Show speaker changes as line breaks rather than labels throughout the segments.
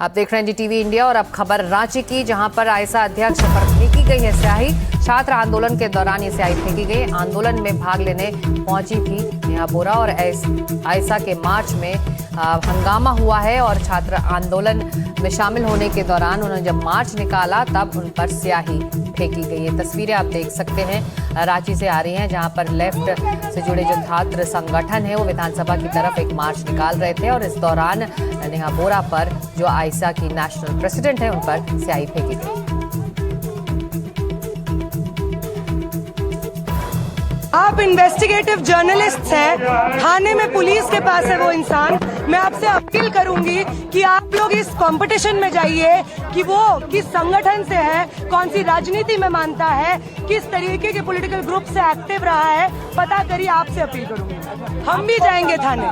आप देख रहे हैं NDTV इंडिया और अब खबर रांची की, जहां पर आयसा अध्यक्ष पर फेंकी गई है स्याही। छात्र आंदोलन के दौरान ये स्याही फेंकी गई। आंदोलन में भाग लेने पहुंची थी नेहा बोरा और आयसा के मार्च में हंगामा हुआ है और छात्र आंदोलन में शामिल होने के दौरान उन्होंने जब मार्च निकाला तब उन पर स्याही फेंकी गई है। तस्वीरें आप देख सकते हैं रांची से आ रही हैं, जहां पर लेफ्ट से जुड़े जो छात्र संगठन है वो विधानसभा की तरफ एक मार्च निकाल रहे थे और इस दौरान नेहा बोरा पर जो आयसा की नेशनल प्रेसिडेंट है उन पर स्याही फेंकी गई।
आप इन्वेस्टिगेटिव जर्नलिस्ट हैं, थाने में पुलिस के पास है वो इंसान। मैं आपसे अपील करूंगी कि आप लोग इस कंपटीशन में जाइए कि वो किस संगठन से है, कौन सी राजनीति में मानता है, किस तरीके के पॉलिटिकल ग्रुप से एक्टिव रहा है, पता करिए। आपसे अपील करूंगी, हम भी जाएंगे थाने।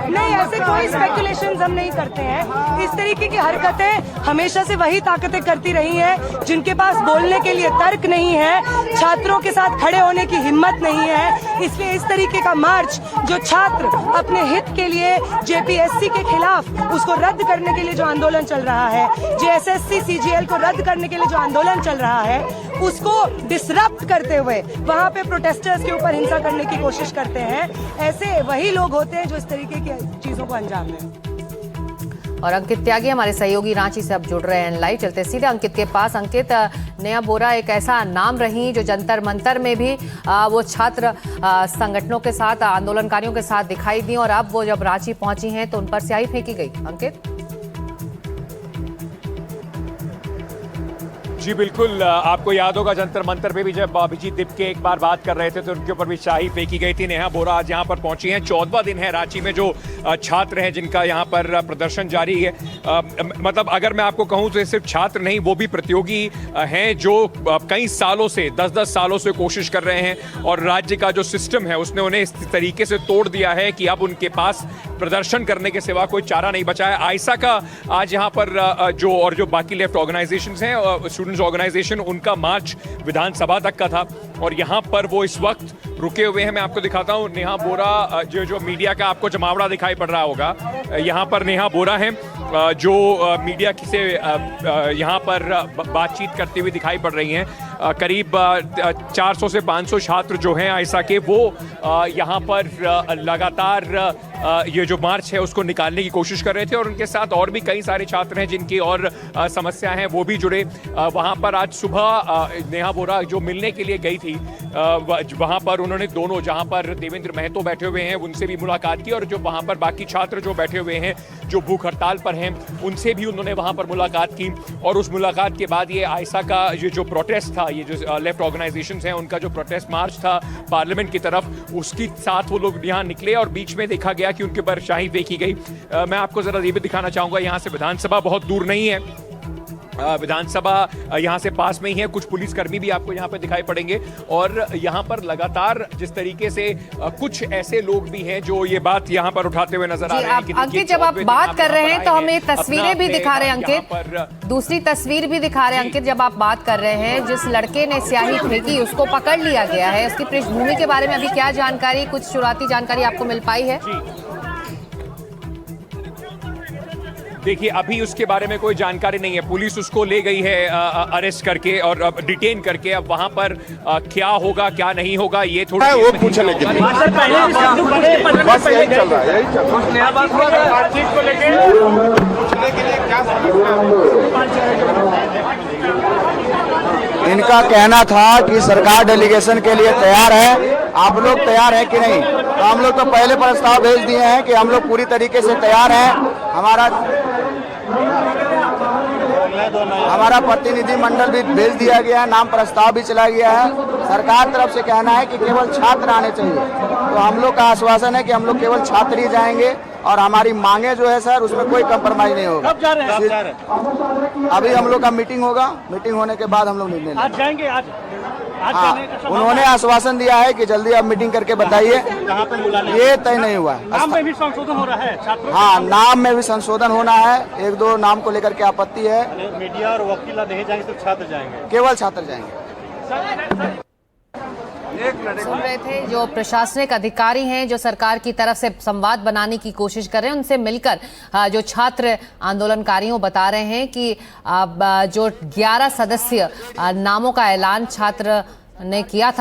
नहीं, ऐसे कोई स्पेकुलेशंस हम नहीं करते हैं। इस तरीके की हरकतें हमेशा से वही ताकतें करती रही हैं जिनके पास बोलने के लिए तर्क नहीं है, छात्रों के साथ खड़े होने की हिम्मत नहीं है। इसलिए इस तरीके का मार्च जो छात्र अपने हित के लिए JPSC के खिलाफ उसको रद्द करने के लिए जो आंदोलन चल रहा है, JSSC CGL को रद्द करने के लिए जो आंदोलन चल रहा है, उसको डिसरप्ट करते हुए वहां पे प्रोटेस्टर्स के ऊपर हिंसा करने की कोशिश करते हैं। ऐसे वही लोग होते हैं जो इस तरीके की चीजों को अंजाम दें।
और अंकित त्यागी हमारे सहयोगी रांची से अब जुड़ रहे हैं लाइव। चलते सीधे अंकित के पास। अंकित, नेहा बोरा एक ऐसा नाम रही जो जंतर मंतर में भी वो छात्र संगठनों के साथ, आंदोलनकारियों के साथ दिखाई दी और अब वो जब रांची पहुंची हैं तो उन पर स्याही फेंकी गई। अंकित
जी बिल्कुल, आपको याद होगा जंतर मंतर पे भी जब अभिजीत दिप के एक बार बात कर रहे थे तो उनके ऊपर भी स्याही फेंकी गई थी। नेहा बोरा आज यहाँ पर पहुंची हैं। 14वां दिन है रांची में जो छात्र हैं जिनका यहाँ पर प्रदर्शन जारी है। मतलब अगर मैं आपको कहूँ तो ये सिर्फ छात्र नहीं, वो भी प्रतियोगी हैं जो कई सालों से, 10-10 सालों से कोशिश कर रहे हैं और राज्य का जो सिस्टम है उसने उन्हें इस तरीके से तोड़ दिया है कि अब उनके पास प्रदर्शन करने के सिवा कोई चारा नहीं बचा है। आयसा का आज यहाँ पर जो बाकी लेफ्ट ऑर्गेनाइजेशंस हैं, स्टूडेंट्स ऑर्गेनाइजेशन, उनका मार्च विधानसभा तक का था और यहाँ पर वो इस वक्त रुके हुए हैं। मैं आपको दिखाता हूँ नेहा बोरा, जो मीडिया का आपको जमावड़ा दिखाई पड़ रहा होगा, यहाँ पर नेहा बोरा है जो मीडिया से यहाँ पर बातचीत करती हुई दिखाई पड़ रही हैं। करीब 400 से 500 छात्र जो हैं आयसा के, वो यहाँ पर लगातार ये जो मार्च है उसको निकालने की कोशिश कर रहे थे और उनके साथ और भी कई सारे छात्र हैं जिनकी और समस्या हैं, वो भी जुड़े। वहाँ पर आज सुबह नेहा बोरा जो मिलने के लिए गई थी, वहाँ पर उन्होंने दोनों, जहाँ पर देवेंद्र महतो बैठे हुए हैं उनसे भी मुलाकात की और जो वहाँ पर बाकी छात्र जो बैठे हुए हैं जो भूख हड़ताल पर हैं उनसे भी उन्होंने वहाँ पर मुलाकात की। और उस मुलाकात के बाद ये आयसा का ये जो प्रोटेस्ट था, ये जो लेफ्ट ऑर्गेनाइजेशंस हैं उनका जो प्रोटेस्ट मार्च था पार्लियामेंट की तरफ, उसके साथ वो लोग यहाँ निकले और बीच में देखा गया कि उनके ऊपर स्याही फेंकी गई। मैं आपको जरा ये भी दिखाना चाहूँगा, यहाँ से विधानसभा बहुत दूर नहीं है, विधानसभा यहाँ से पास में ही है। कुछ पुलिसकर्मी भी आपको यहाँ पे दिखाई पड़ेंगे और यहाँ पर लगातार जिस तरीके से कुछ ऐसे लोग भी हैं जो ये बात यहाँ पर उठाते हुए नजर आ रहे हैं कि
अंकित, जब आप बात कर रहे हैं तो हमें तस्वीरें भी दिखा रहे हैं अंकित, दूसरी तस्वीर भी दिखा रहे हैं अंकित। जब आप बात कर रहे हैं, जिस लड़के ने स्याही फेंकी उसको पकड़ लिया गया है, उसकी पृष्ठभूमि के बारे में अभी क्या जानकारी, कुछ शुरुआती जानकारी आपको मिल पाई है?
देखिए, अभी उसके बारे में कोई जानकारी नहीं है। पुलिस उसको ले गई है अरेस्ट करके और डिटेन करके। अब वहां पर क्या होगा क्या नहीं होगा ये थोड़ा
वो पूछने के लिए बस यही चल रहा है, यही चल रहा है। इनका कहना था कि सरकार डेलीगेशन के लिए तैयार है, आप लोग तैयार हैं कि नहीं? तो हम लोग तो पहले प्रस्ताव भेज दिए हैं कि हम लोग पूरी तरीके से तैयार हैं। हमारा प्रतिनिधि मंडल भी भेज दिया गया है, नाम प्रस्ताव भी चला गया है। सरकार तरफ से कहना है कि केवल छात्र आने चाहिए, तो हम लोग का आश्वासन है कि हम लोग केवल छात्र ही जाएंगे और हमारी मांगे जो है सर उसमें कोई कंप्रोमाइज नहीं होगा।
कब जा रहे हैं?
अभी हम लोग का मीटिंग होगा, मीटिंग होने के बाद हम लोग निर्णय लेंगे।
आज जाएंगे? आज
हाँ, उन्होंने आश्वासन दिया है कि जल्दी आप मीटिंग करके बताइए। ये तय नहीं हुआ है।
नाम में भी संशोधन हो रहा है छात्रों?
हाँ, नाम में भी संशोधन होना है। 1-2 नाम को लेकर के आपत्ति है।
मीडिया और वकील नहीं जाएंगे, सिर्फ छात्र जाएंगे?
केवल छात्र जाएंगे।
सुन रहे थे जो प्रशासनिक अधिकारी हैं जो सरकार की तरफ से संवाद बनाने की कोशिश कर रहे हैं, उनसे मिलकर जो छात्र आंदोलनकारियों बता रहे हैं कि जो 11 सदस्य नामों का ऐलान छात्रों ने किया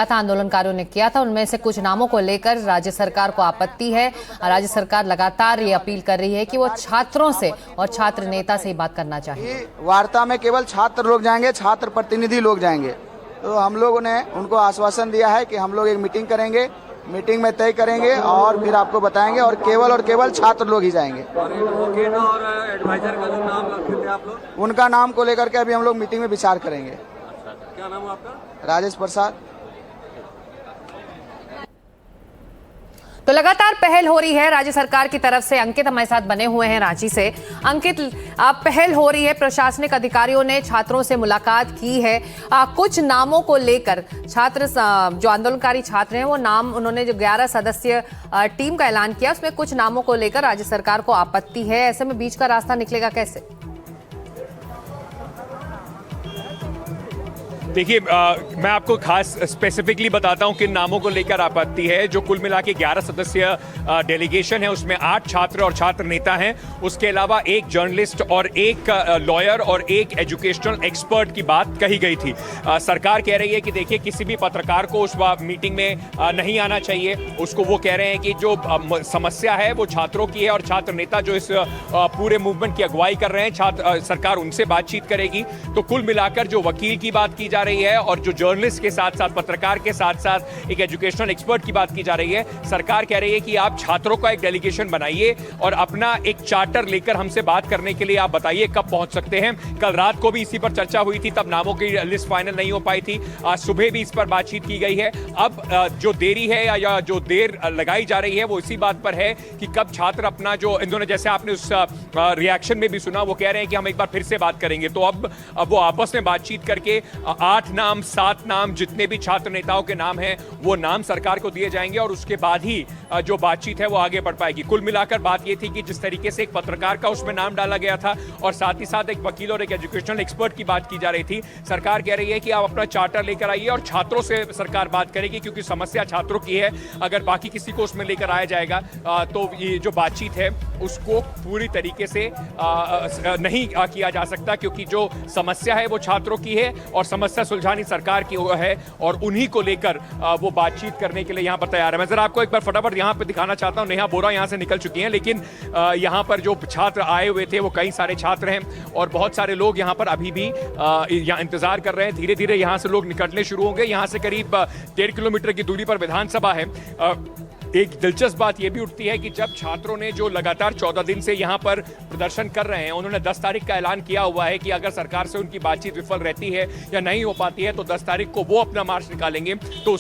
था, आंदोलनकारियों ने किया था, उनमें से कुछ नामों को लेकर राज्य सरकार को आपत्ति है। राज्य सरकार लगातार ये अपील कर रही है कि वो छात्रों से और छात्र नेता से ही बात करना चाहिए।
वार्ता में केवल छात्र लोग जाएंगे, छात्र प्रतिनिधि लोग जाएंगे। तो हम लोगों ने उनको आश्वासन दिया है कि हम लोग एक मीटिंग करेंगे, मीटिंग में तय करेंगे और फिर आपको बताएंगे, और केवल छात्र लोग ही जाएंगे।
और एडवाइजर का जो नाम रखे थे आप लोग,
उनका नाम को लेकर के अभी हम लोग मीटिंग में विचार करेंगे।
क्या नाम है आपका?
राजेश प्रसाद।
तो लगातार पहल हो रही है राज्य सरकार की तरफ से। अंकित हमारे साथ बने हुए हैं रांची से। अंकित, आप पहल हो रही है, प्रशासनिक अधिकारियों ने छात्रों से मुलाकात की है, कुछ नामों को लेकर छात्र जो आंदोलनकारी छात्र हैं वो नाम, उन्होंने जो 11 सदस्यीय टीम का ऐलान किया उसमें कुछ नामों को लेकर राज्य सरकार को आपत्ति है। ऐसे में बीच का रास्ता निकलेगा कैसे?
देखिए, मैं आपको खास स्पेसिफिकली बताता हूं किन नामों को लेकर आपत्ति है। जो कुल मिला के 11 सदस्यीय डेलीगेशन है उसमें 8 छात्र और छात्र नेता हैं, उसके अलावा एक जर्नलिस्ट और एक लॉयर और एक एजुकेशनल एक्सपर्ट की बात कही गई थी। सरकार कह रही है कि देखिए, किसी भी पत्रकार को उस मीटिंग में नहीं आना चाहिए। उसको वो कह रहे हैं कि जो समस्या है वो छात्रों की है और छात्र नेता जो इस पूरे मूवमेंट की अगुवाई कर रहे हैं, सरकार उनसे बातचीत करेगी। तो कुल मिलाकर जो वकील की बात की जा रही है और जो जर्नलिस्ट के साथ साथ, पत्रकार के साथ साथ एक एजुकेशनल एक्सपर्ट की बात की जा रही है, सरकार कह रही है कि आप छात्रों का एक डेलीगेशन बनाइए और अपना एक चार्टर लेकर हमसे बात करने के लिए आप बताइए कब पहुंच सकते हैं। कल रात को भी इसी पर चर्चा हुई थी, तब नामों की लिस्ट फाइनल नहीं हो पाई थी। आज सुबह भी इस पर बातचीत की गई है। अब जो देरी है या जो देर लगाई जा रही है वो इसी बात पर है कि कब छात्र अपना जो, इन्होंने जैसे आपने उस रिएक्शन में भी सुना, वो कह रहे हैं कि हम एक बार फिर से बात करेंगे। तो अब वो आपस में बातचीत करके 8 नाम 7 नाम जितने भी छात्र नेताओं के नाम हैं वो नाम सरकार को दिए जाएंगे और उसके बाद ही जो बातचीत है वो आगे बढ़ पाएगी। कुल मिलाकर बात ये थी कि जिस तरीके से एक पत्रकार का उसमें नाम डाला गया था और साथ ही साथ एक वकील और एक एजुकेशनल एक्सपर्ट की बात की जा रही थी, सरकार कह रही है कि आप अपना चार्टर लेकर आइए और छात्रों से सरकार बात करेगी, क्योंकि समस्या छात्रों की है। अगर बाकी किसी को उसमें लेकर आया जाएगा तो ये जो बातचीत है उसको पूरी तरीके से नहीं किया जा सकता, क्योंकि जो समस्या है वो छात्रों की है और समस्या सुलझानी सरकार की है और उन्हीं को लेकर वो बातचीत करने के लिए यहाँ पर तैयार है। मैं जरा आपको एक बार फटाफट यहाँ पे दिखाना चाहता हूँ। नेहा बोरा यहाँ से निकल चुकी हैं, लेकिन यहाँ पर जो छात्र आए हुए थे वो कई सारे छात्र हैं और बहुत सारे लोग यहाँ पर अभी भी यहाँ इंतजार कर रहे हैं। धीरे धीरे यहाँ से लोग निकलने शुरू होंगे। यहाँ से करीब 1.5 किलोमीटर की दूरी पर विधानसभा है। एक दिलचस्प बात यह भी उठती है कि जब छात्रों ने जो लगातार 14 दिन से यहाँ पर प्रदर्शन कर रहे हैं, उन्होंने 10 तारीख का ऐलान किया हुआ है कि अगर सरकार से उनकी बातचीत विफल रहती है या नहीं हो पाती है तो 10 तारीख को वो अपना मार्च निकालेंगे। तो